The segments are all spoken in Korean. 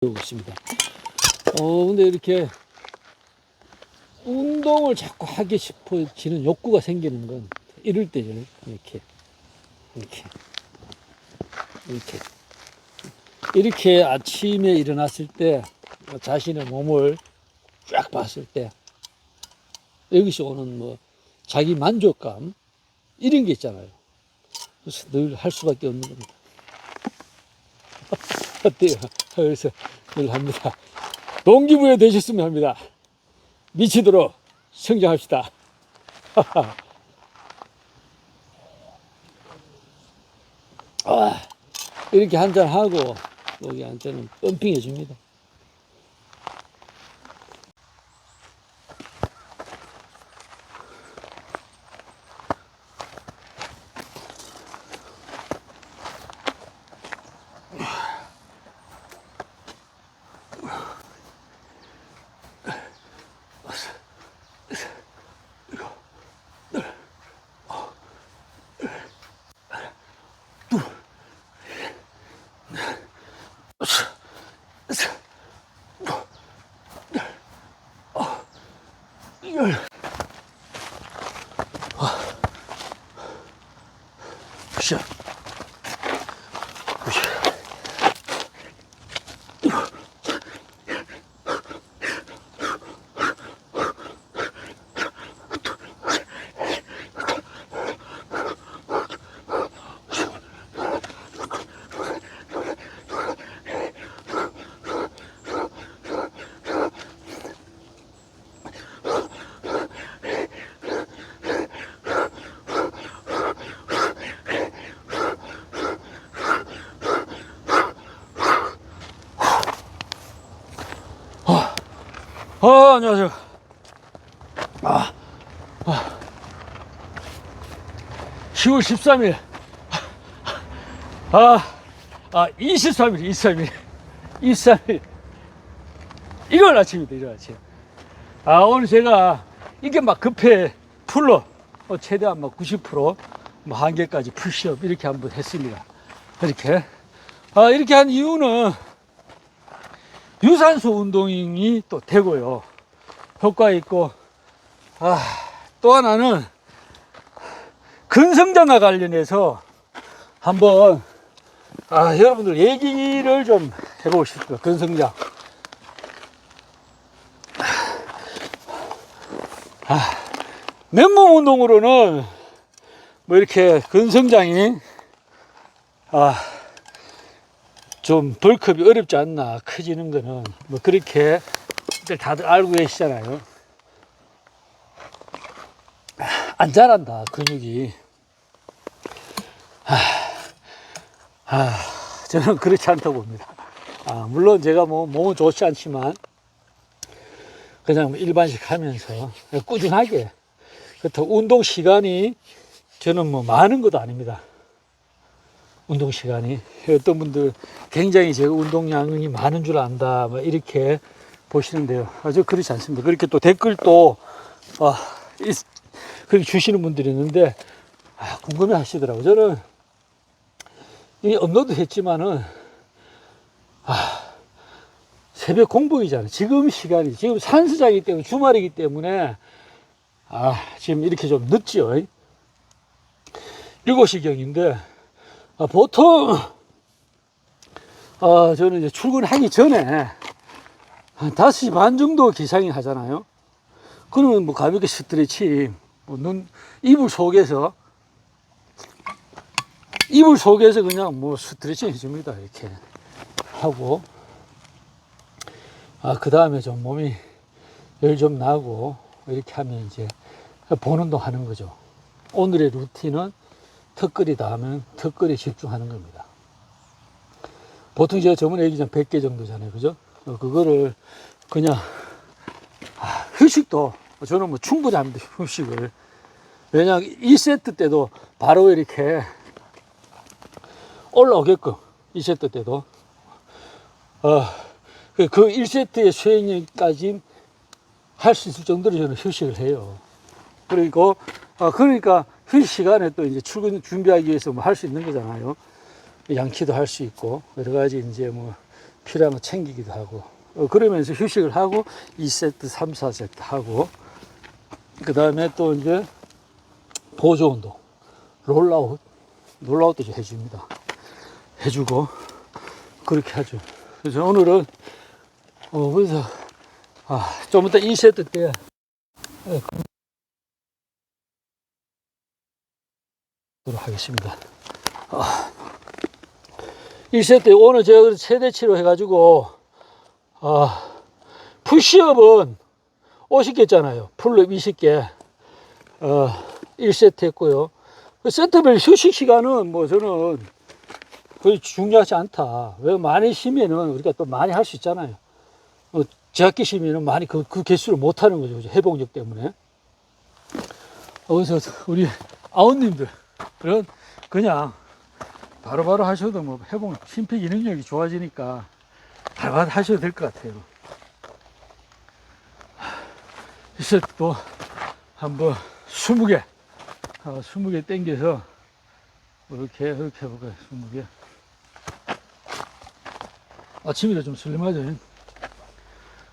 배우고 있습니다. 근데 이렇게 운동을 자꾸 하고 싶어지는 욕구가 생기는 건 이럴 때죠. 이렇게, 이렇게, 이렇게. 이렇게 아침에 일어났을 때 자신의 몸을 쫙 봤을 때 여기서 오는 뭐 자기 만족감 이런 게 있잖아요. 그래서 늘 할 수밖에 없는 겁니다. 어때요? 그래서 늘 합니다. 동기부여 되셨으면 합니다. 미치도록 성장합시다. 이렇게 한잔 하고 여기 한잔은 펌핑해 줍니다. 안녕하세요. 10월 13일. 23일. 이걸 아침입니다, 이걸 아침. 오늘 제가 이게 막 급해 풀로 최대한 막 90%, 뭐 한계까지 푸시업 이렇게 한번 했습니다. 이렇게 한 이유는 유산소 운동이 또 되고요. 효과 있고, 또 하나는 근성장과 관련해서 한번, 여러분들 얘기를 좀 해보고 싶어요. 근성장. 맨몸 운동으로는 뭐 이렇게 근성장이, 좀 벌크업이 어렵지 않나, 커지는 거는 뭐 그렇게 다들 알고 계시잖아요. 안 자란다, 근육이. 저는 그렇지 않다고 봅니다. 물론 제가 뭐 몸은 좋지 않지만 그냥 일반식 하면서 꾸준하게, 그렇다고 운동 시간이 저는 뭐 많은 것도 아닙니다. 운동 시간이. 어떤 분들 굉장히 제가 운동량이 많은 줄 안다, 뭐 이렇게 보시는데요. 저 그렇지 않습니다. 그렇게 또 댓글도 그렇게 주시는 분들이 있는데, 궁금해 하시더라고요. 저는 이 업로드 했지만은, 새벽 공복이잖아요. 지금 시간이, 지금 산수장이기 때문에, 주말이기 때문에, 지금 이렇게 좀 늦죠. 7시경인데, 보통, 저는 이제 출근하기 전에, 한 5시 반 정도 기상이 하잖아요. 그러면 뭐 가볍게 스트레칭, 이불 속에서 그냥 뭐 스트레칭 해줍니다. 이렇게 하고, 그 다음에 좀 몸이 열 좀 나고, 이렇게 하면 이제 본 운동 하는 거죠. 오늘의 루틴은 턱걸이다 하면 턱걸이에 집중하는 겁니다. 보통 제가 저번에 얘기한 100개 정도잖아요. 그죠? 그거를 그냥, 휴식도 저는 뭐 충분히 합니다. 휴식을. 왜냐하면 2세트 때도 바로 이렇게 올라오게끔, 2세트 때도. 그 1세트의 수행까지 할 수 있을 정도로 저는 휴식을 해요. 그러니까 휴식 시간에 또 이제 출근 준비하기 위해서 뭐 할 수 있는 거잖아요. 양치도 할 수 있고, 여러 가지 이제 뭐 필요한 거 챙기기도 하고, 그러면서 휴식을 하고 2세트, 3, 4세트 하고, 그 다음에 또 이제 보조 운동, 롤아웃도 좀 해줍니다. 해주고, 그렇게 하죠. 그래서 오늘은, 그래서, 좀 이따 2세트 때, 하겠습니다. 1세트 오늘 제가 최대치로 해가지고 푸시업은 50개 했잖아요. 풀업 20개 1세트 했고요. 세트별 휴식 시간은 뭐 저는 거의 중요하지 않다. 왜 많이 쉬면은 우리가 또 많이 할 수 있잖아요. 제약기 쉬면은 많이 그 개수를 못 하는 거죠. 회복력 때문에. 그래서 우리 아웃님들 그냥 바로바로 하셔도 뭐 회복, 심폐 기능력이 좋아지니까 바로바로 하셔도 될 것 같아요. 이제 또 한번 20개, 20개 땡겨서 이렇게 해볼까요? 20개. 아침이라 좀 슬림하죠.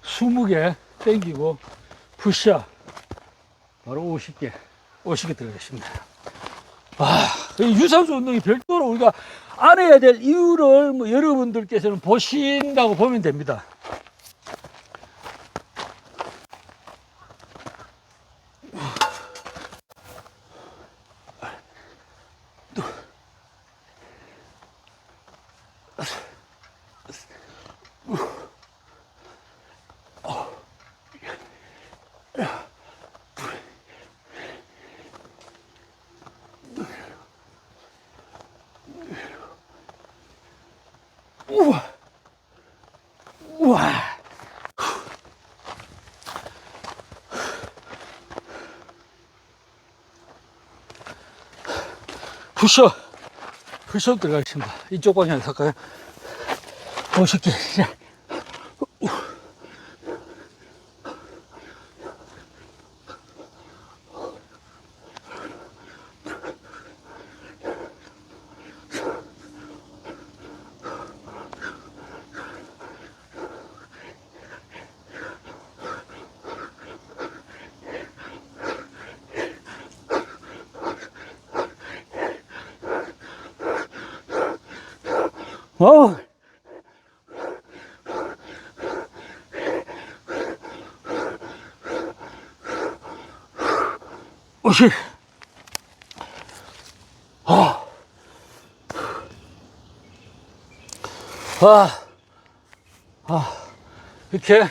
20개 땡기고 푸시업 바로 50개 들어가겠습니다. 유산소 운동이 별도로 우리가 안 해야 될 이유를 뭐 여러분들께서는 보신다고 보면 됩니다. 우와. 푸시업 들어가겠습니다. 이쪽 방향에서 할까요? 50개. 오시. 이렇게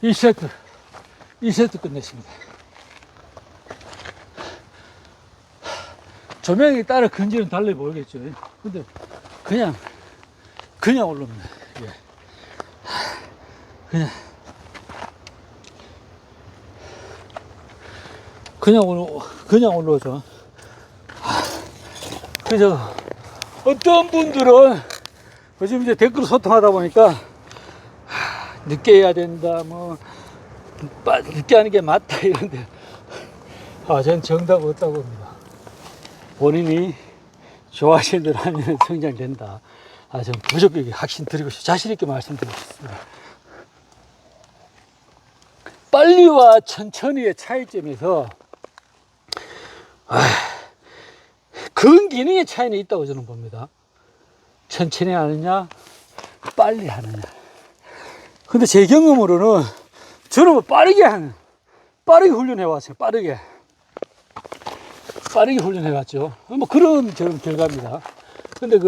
2세트 끝냈습니다. 조명에 따라 근질은 달리 보이겠죠. 근데 그냥 올라옵니다. 예. 그냥 올라오죠. 그래서 어떤 분들은 요즘 이제 댓글로 소통하다 보니까 늦게 해야 된다, 뭐 늦게 하는 게 맞다 이런데, 전 정답 없다고 봅니다. 본인이 좋아하시는 대로 하면 성장된다. 전 무조건 확신 드리고 자신 있게 말씀드리겠습니다. 빨리와 천천히의 차이점에서 근기능의 차이는 있다고 저는 봅니다. 천천히 하느냐 빨리 하느냐. 근데 제 경험으로는 저는 뭐 빠르게 훈련해 왔어요. 빠르게 훈련해 왔죠. 뭐 그런 저런 결과입니다. 근데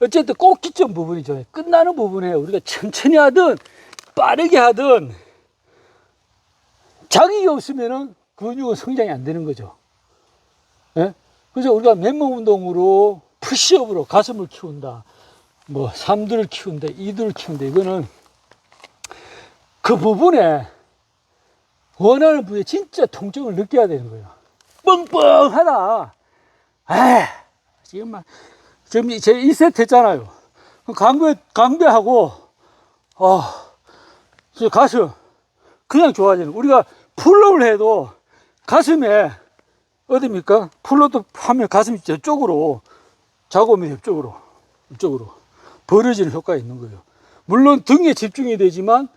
어쨌든 꼭지점 부분이죠. 끝나는 부분에 우리가 천천히 하든 빠르게 하든 자극이 없으면은 근육은 성장이 안 되는 거죠. 예? 그래서 우리가 맨몸 운동으로 푸시업으로 가슴을 키운다, 뭐 삼두를 키운다, 이두를 키운다, 이거는 그 부분에 원하는 부위에 진짜 통증을 느껴야 되는 거예요. 뻥뻥하다. 지금 제 2세트 했잖아요. 강배하고 가슴 그냥 좋아지는. 우리가 풀업을 해도 가슴에 어디입니까? 풀업도 하면 가슴이 저쪽으로, 작업이 이쪽으로. 벌어지는 효과가 있는 거예요. 물론 등에 집중이 되지만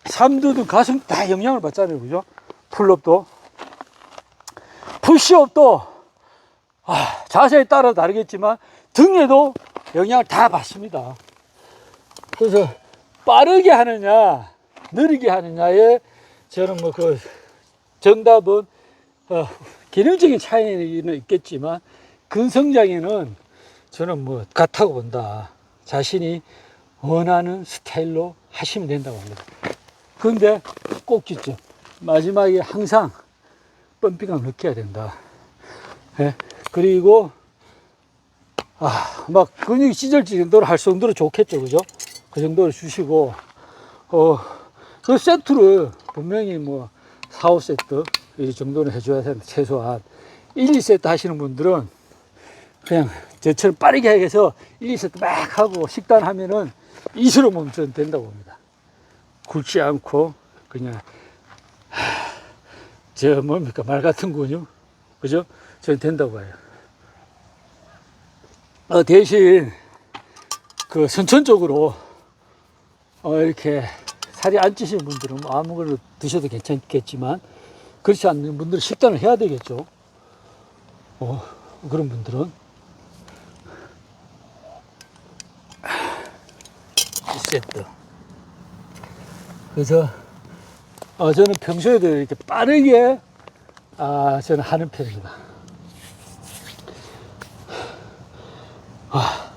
삼두든 가슴 다 영향을 받잖아요. 그죠? 풀업도. 푸시업도 자세에 따라 다르겠지만 등에도 영향을 다 받습니다. 그래서 빠르게 하느냐 느리게 하느냐에 저는 뭐 그 정답은 기능적인 차이는 있겠지만 근성장에는 저는 뭐 같다고 본다. 자신이 원하는 스타일로 하시면 된다고 합니다. 그런데 꼭 있죠. 마지막에 항상 펌핑감 느껴야 된다. 예? 그리고 막 근육이 찢어질 정도로 할 정도로 좋겠죠. 그죠? 그 정도를 주시고 그 세트를 분명히 뭐 4, 5세트 이 정도는 해줘야 된다. 최소한 1, 2세트 하시는 분들은 그냥 저처럼 빠르게 해서 1, 2세트 막 하고 식단하면은 이수로 멈춰도 된다고 봅니다. 굵지 않고 그냥 저 뭡니까 말 같은 근육 그죠? 저는 된다고 봐요. 대신 그 선천적으로 이렇게 살이 안 찌시는 분들은 뭐 아무거나 드셔도 괜찮겠지만 그렇지 않는 분들은 식단을 해야 되겠죠. 그런 분들은 1세트. 그래서 저는 평소에도 이렇게 빠르게 저는 하는 편입니다.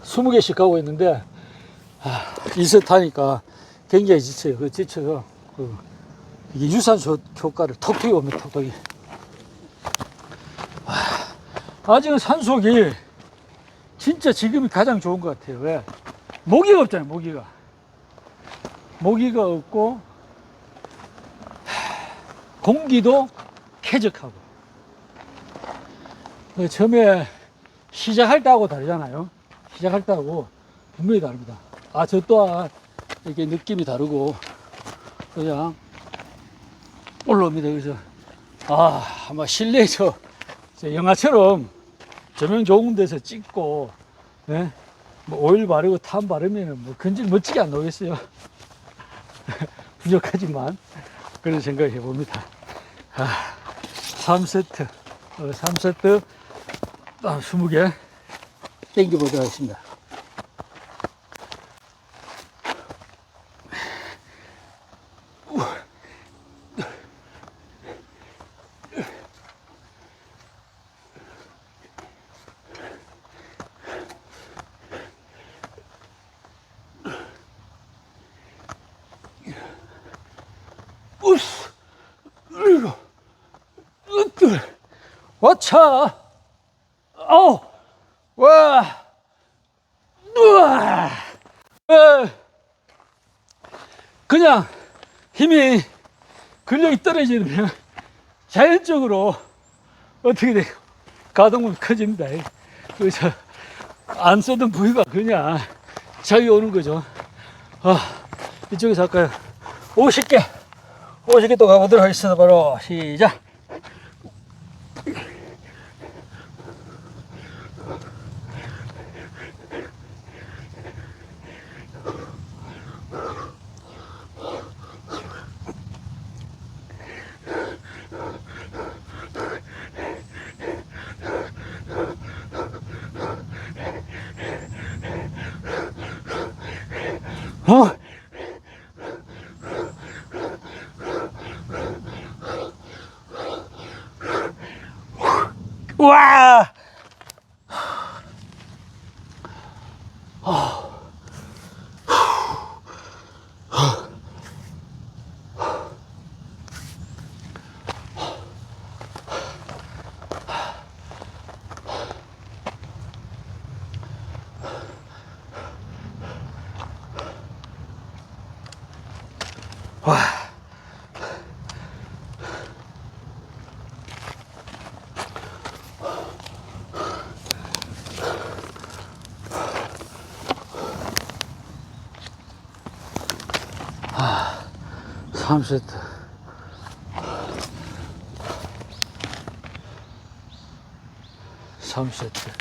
20개씩 가고 있는데 2세트 하니까 굉장히 지쳐요. 지쳐서 이게 유산소 효과를 톡톡이 옵니다. 톡톡이. 아직은 산속이 진짜 지금이 가장 좋은 것 같아요. 왜? 모기가 없잖아요. 모기가 없고 공기도 쾌적하고. 처음에 시작할 때하고 다르잖아요. 시작할 때하고 분명히 다릅니다. 저 또한 이렇게 느낌이 다르고 그냥 올라옵니다. 그래서 아마 실내에서 영화처럼 조명 좋은 데서 찍고 네? 뭐 오일 바르고 탄 바르면 뭐 근질 멋지게 안 나오겠어요. 부족하지만 그런 생각을 해봅니다. 3세트 20개 땡겨보도록 하겠습니다. 와차, 그냥 힘이 근력이 떨어지면 자연적으로 어떻게 돼요? 가동은 커집니다. 그래서 안 쓰던 부위가 그냥 자기 오는 거죠. 이쪽에서 할까요? 50개 또 가보도록 하겠습니다. 바로 시작. 와! 와. 3세트. 3세트.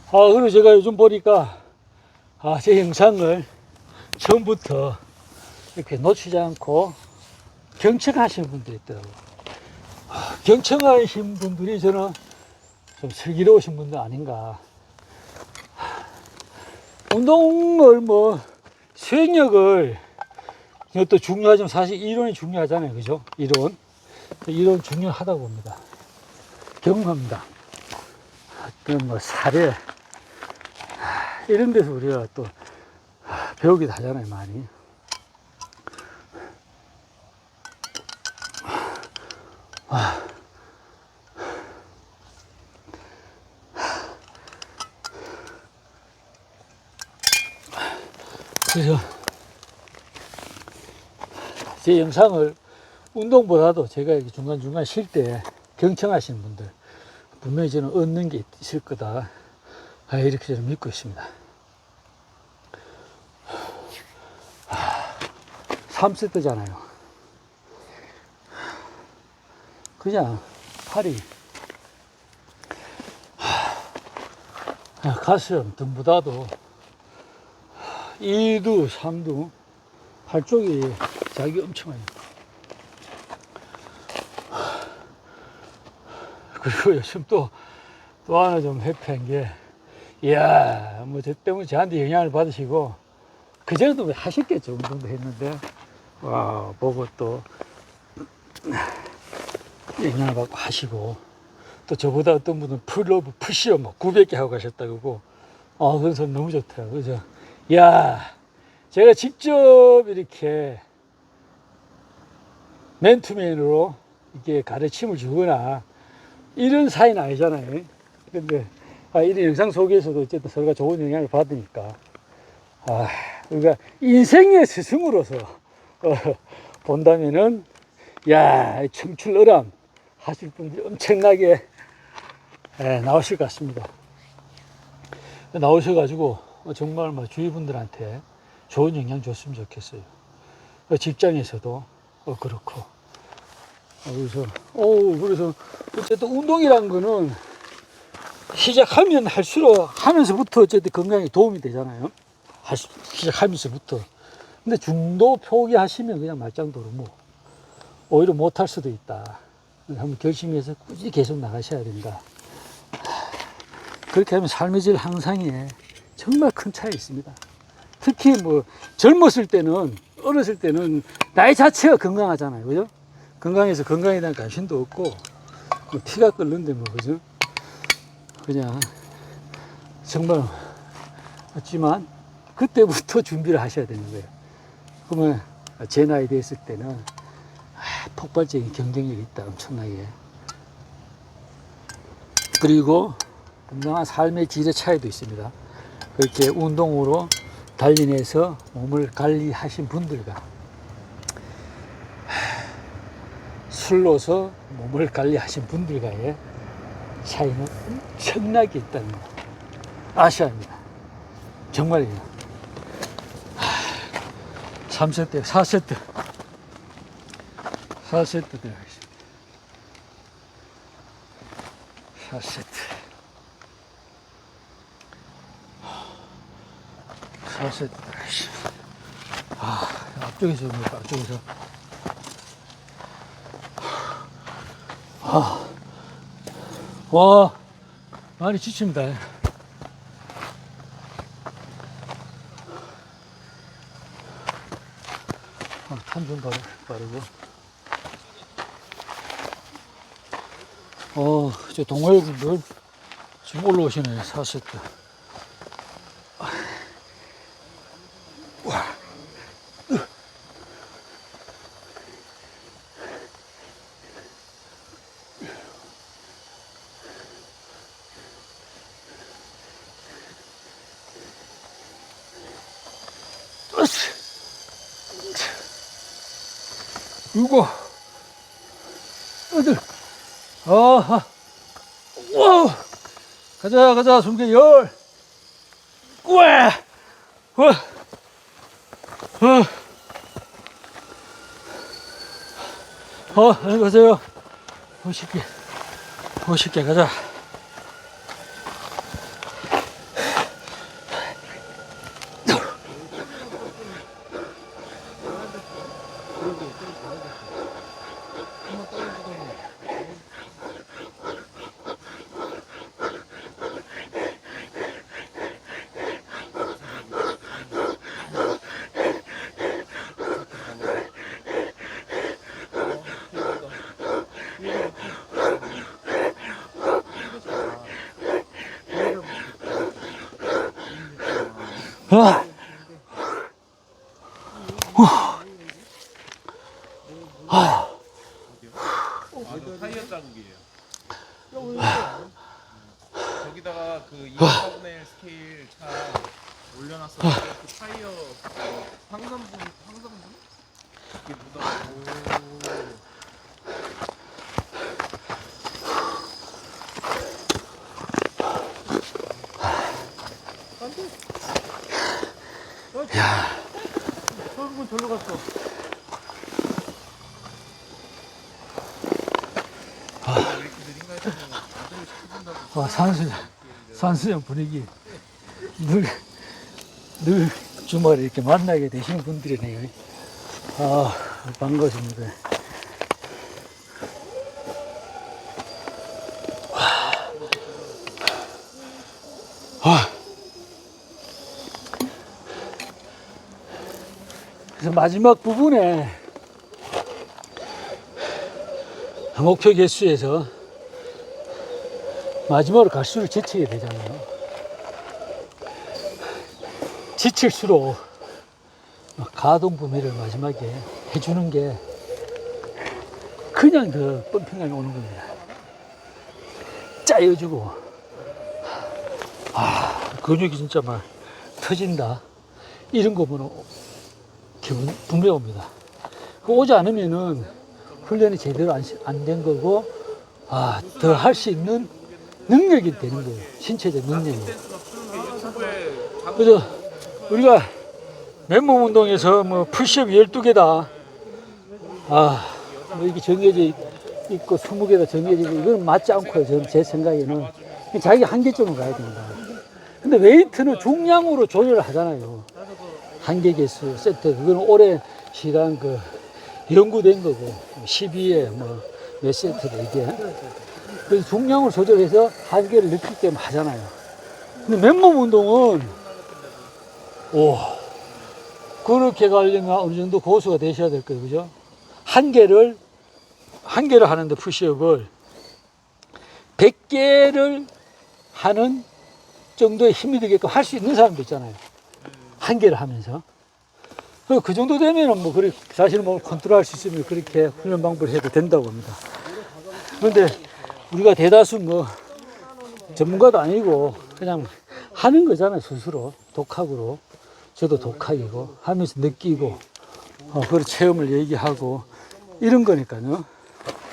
그리고 제가 요즘 보니까, 제 영상을 처음부터 이렇게 놓치지 않고 경청하시는 분들이 있더라고요. 경청하신 분들이 저는 좀 슬기로우신 분들 아닌가. 운동을 수행력을, 이것도 중요하지만 사실 이론이 중요하잖아요. 그죠? 이론 중요하다고 봅니다. 경험합니다. 사례, 이런 데서 우리가 또 배우기도 하잖아요, 많이. 그래서 제 영상을 운동보다도 제가 이렇게 중간중간 쉴 때 경청하시는 분들 분명히 저는 얻는 게 있을 거다, 이렇게 저는 믿고 있습니다. 3세트잖아요. 그냥 팔이 가슴 등보다도 2두, 3두 팔 쪽이 자기 엄청 많이. 그리고 요즘 또 하나 좀 회피한 게, 이야, 저 때문에 저한테 영향을 받으시고, 그전에도 하셨겠죠. 운동도 했는데, 보고 또 영향을 받고 하시고, 또 저보다 어떤 분은 풀러브, 푸시업 900개 하고 가셨다고, 그런 소리 너무 좋더라고요. 그래서, 야, 제가 직접 이렇게 맨투맨으로 이렇게 가르침을 주거나 이런 사이는 아니잖아요. 근데 이런 영상 속에서도 어쨌든 서로가 좋은 영향을 받으니까, 우리가 인생의 스승으로서 본다면은, 야, 청출어람 하실 분들이 엄청나게 나오실 것 같습니다. 나오셔가지고 정말 주위 분들한테 좋은 영향 줬으면 좋겠어요. 직장에서도 그렇고. 그래서 어쨌든 운동이란 거는 시작하면 할수록 하면서부터 어쨌든 건강에 도움이 되잖아요. 시작하면서부터. 근데 중도 포기하시면 그냥 말짱도로 오히려 못할 수도 있다. 한번 결심해서 꾸준히 계속 나가셔야 된다. 그렇게 하면 삶의 질 향상에 정말 큰 차이 있습니다. 특히 젊었을 때는, 어렸을 때는 나이 자체가 건강하잖아요. 그죠? 건강해서 건강에 대한 관심도 없고, 피가 끓는데 그죠? 그냥, 정말, 없지만, 그때부터 준비를 하셔야 되는 거예요. 그러면, 제 나이 됐을 때는, 폭발적인 경쟁력이 있다, 엄청나게. 그리고, 건강한 삶의 질의 차이도 있습니다. 그렇게 운동으로 단련해서 몸을 관리하신 분들과 술로서 몸을 관리하신 분들과의 차이는 엄청나게 있다는 거 아셔야 합니다. 정말이에요. 3세트, 4세트 들어가겠습니다. 4세트 들어가겠습니다. 앞쪽에서 앞쪽에서. 와, 많이 지칩니다. 탄좀 바르고. 저 동호회분들 지금 올라오시네요. 4세트. 이거 여덟. 와, 가자 숨겨 열. 우와, 안녕하세요. 50개 가자. 아, 아, 저 타이어 자국이에요. 저기다가 그 2.4분의 1 스케일 차 올려놨었는데 그 타이어 황선분? 이게 묻어가지고. 야, 저분 절로 갔어. 왜 이렇게 느린가 했더니 아들을 시켜준다고. 산수장 분위기. 늘 주말에 이렇게 만나게 되시는 분들이네요. 아, 반갑습니다. 그래서 마지막 부분에 목표 개수에서 마지막으로 갈수록 지치게 되잖아요. 지칠수록 가동 범위를 마지막에 해주는 게 그냥 더 펌핑감이 오는 겁니다. 짜여주고, 근육이 진짜 막 터진다. 이런 거 보면 기분 분명 옵니다. 오지 않으면은 훈련이 제대로 안 된 거고, 더 할 수 있는 능력이 되는 거예요. 신체적 능력이. 그래서 우리가 맨몸 운동에서 뭐 푸시업 12개다. 뭐 이게 정해져 있고 20개다 정해지고 이건 맞지 않고요. 저는 제 생각에는 자기 한계점으로 가야 됩니다. 근데 웨이트는 중량으로 조절을 하잖아요. 한계 개수, 세트. 그건 오랜 시간 연구된 거고 12에 뭐 몇 세트다 이게. 그래서 중량을 조절해서 한계를 느낄 때만 하잖아요. 근데 맨몸 운동은 그렇게 가려면 어느 정도 고수가 되셔야 될 거예요. 그죠? 한계를 하는데 푸시업을 100개를 하는 정도의 힘이 되게끔 할 수 있는 사람도 있잖아요. 한계를 하면서. 그 정도 되면은 뭐, 사실은 뭐 컨트롤 할 수 있으면 그렇게 훈련 방법을 해도 된다고 합니다. 그런데 우리가 대다수 뭐, 전문가도 아니고 그냥 하는 거잖아요. 스스로. 독학으로. 저도 독학이고 하면서 느끼고, 그걸 체험을 얘기하고 이런 거니까요.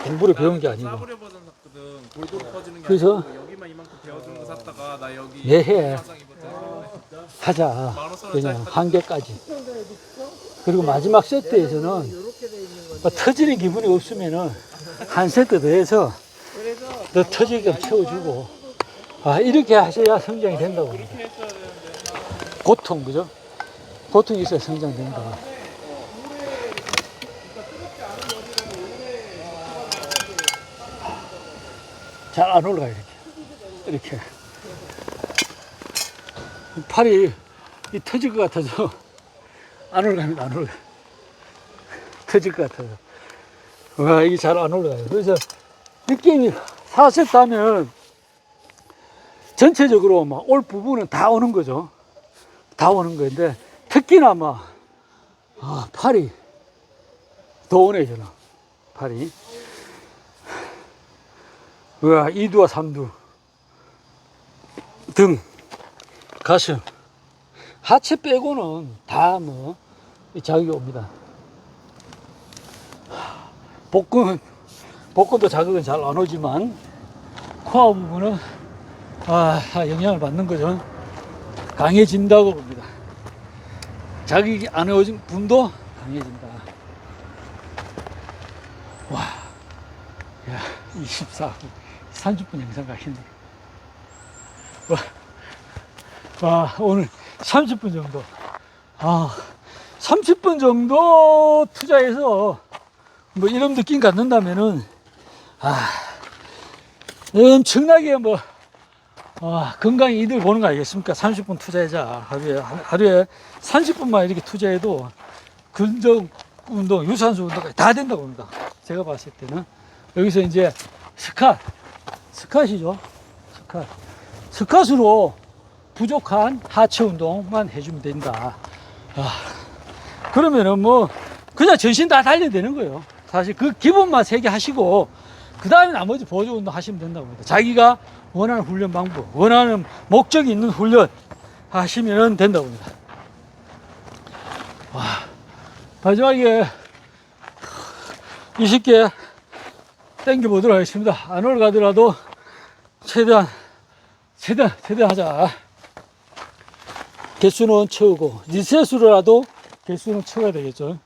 공부를 배운 게 아니고. 싸구려 버전 샀거든. 골고루 퍼지는 게 그래서 아니고 여기만 이만큼 베어주는 거 샀다가 나 여기 매해 화상 입었잖아. 하자. 그냥 한계까지. 그리고 마지막 세트에서는 터지는 기분이 없으면은 한 세트 더 해서 더 터지게끔 채워주고, 이렇게 하셔야 성장이 된다고 합니다. 고통, 그죠? 고통이 있어야 성장된다. 잘 안 올라가요, 이렇게. 팔이 터질 것 같아서 안 올라갑니다, 안 올라가요. 터질 것 같아서. 이게 잘 안 올라가요. 그래서 느낌이 4세트 하면 전체적으로 막 올 부분은 다 오는 거죠. 다 오는 건데, 특히나 팔이 더 오네, 저는. 팔이. 2두와 3두. 등, 가슴. 하체 빼고는 다 자극이 옵니다. 복근도 자극은 잘 안 오지만, 코어 부분은, 영향을 받는 거죠. 강해진다고 봅니다. 자극이 안 오진 분도 강해진다. 야, 24분, 30분 영상 가시네. 오늘 30분 정도. 30분 정도 투자해서 이런 느낌 갖는다면은, 엄청나게 건강에 이득 보는 거 아니겠습니까? 30분 투자하자. 하루에 30분만 이렇게 투자해도 근력 운동, 유산소 운동까지 다 된다고 봅니다. 제가 봤을 때는. 여기서 이제 스쿼트이죠. 스쿼트으로 부족한 하체 운동만 해주면 된다. 그러면은 뭐 그냥 전신 다 달려야 되는 거예요. 사실 그 기본만 3개 하시고 그 다음에 나머지 보조 운동 하시면 된다고 합니다. 자기가 원하는 훈련 방법, 원하는 목적이 있는 훈련 하시면 된다고 합니다. 와, 마지막에 20개 당겨 보도록 하겠습니다. 안 올라가더라도 최대한 하자. 개수는 채우고 리셋으로라도 개수는 채워야 되겠죠.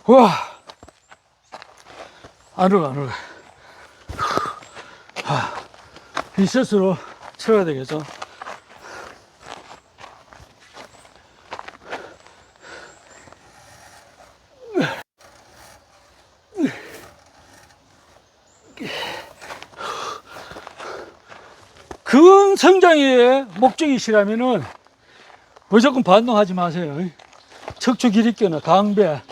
와, 안 올라. 리셋으로 채워야 되겠죠. 근성장의 목적이시라면은 무조건 반동하지 마세요. 척추 기립교나 강배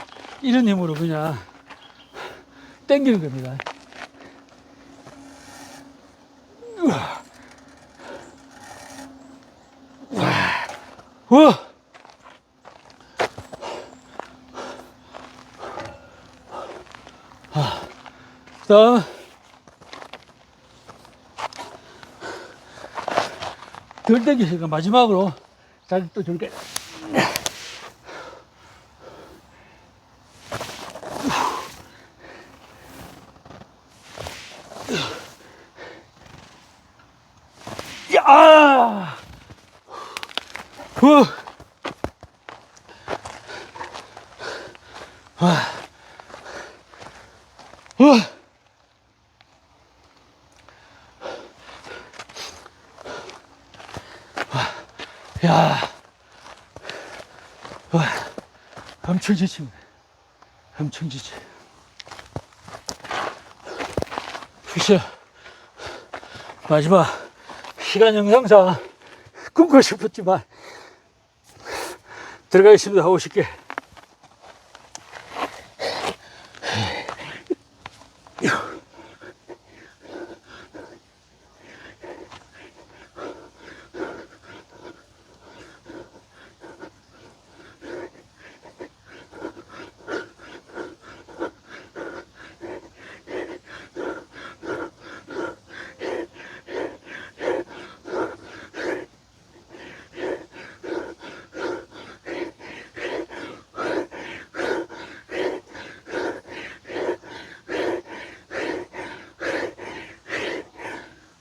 이런 힘으로 그냥 당기는 겁니다. 다음 덜 당기시니까 마지막으로 다시 또 줄게. 야! 야, 엄청 지칩니다. 엄청 지쳐. 푸시 마지막 시간 영상상 끊고 싶었지만 들어가겠습니다. 50개.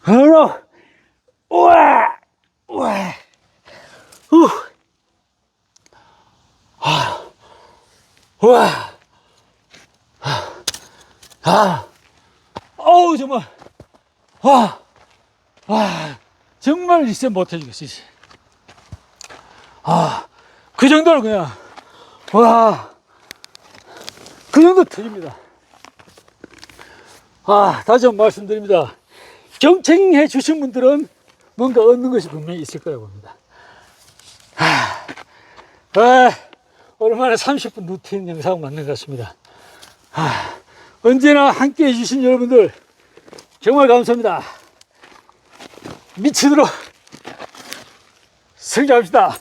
하나, 우와, 우와, 우와, 어우, 정말, 정말 리셋 못 해주겠어, 이제. 그 정도로 그냥, 그 정도 터집니다. 다시 한번 말씀드립니다. 경청해 주신 분들은 뭔가 얻는 것이 분명히 있을 거라고 봅니다. 오랜만에 30분 루틴 영상 만난 것 같습니다. 언제나 함께 해주신 여러분들 정말 감사합니다. 미치도록 성장합시다.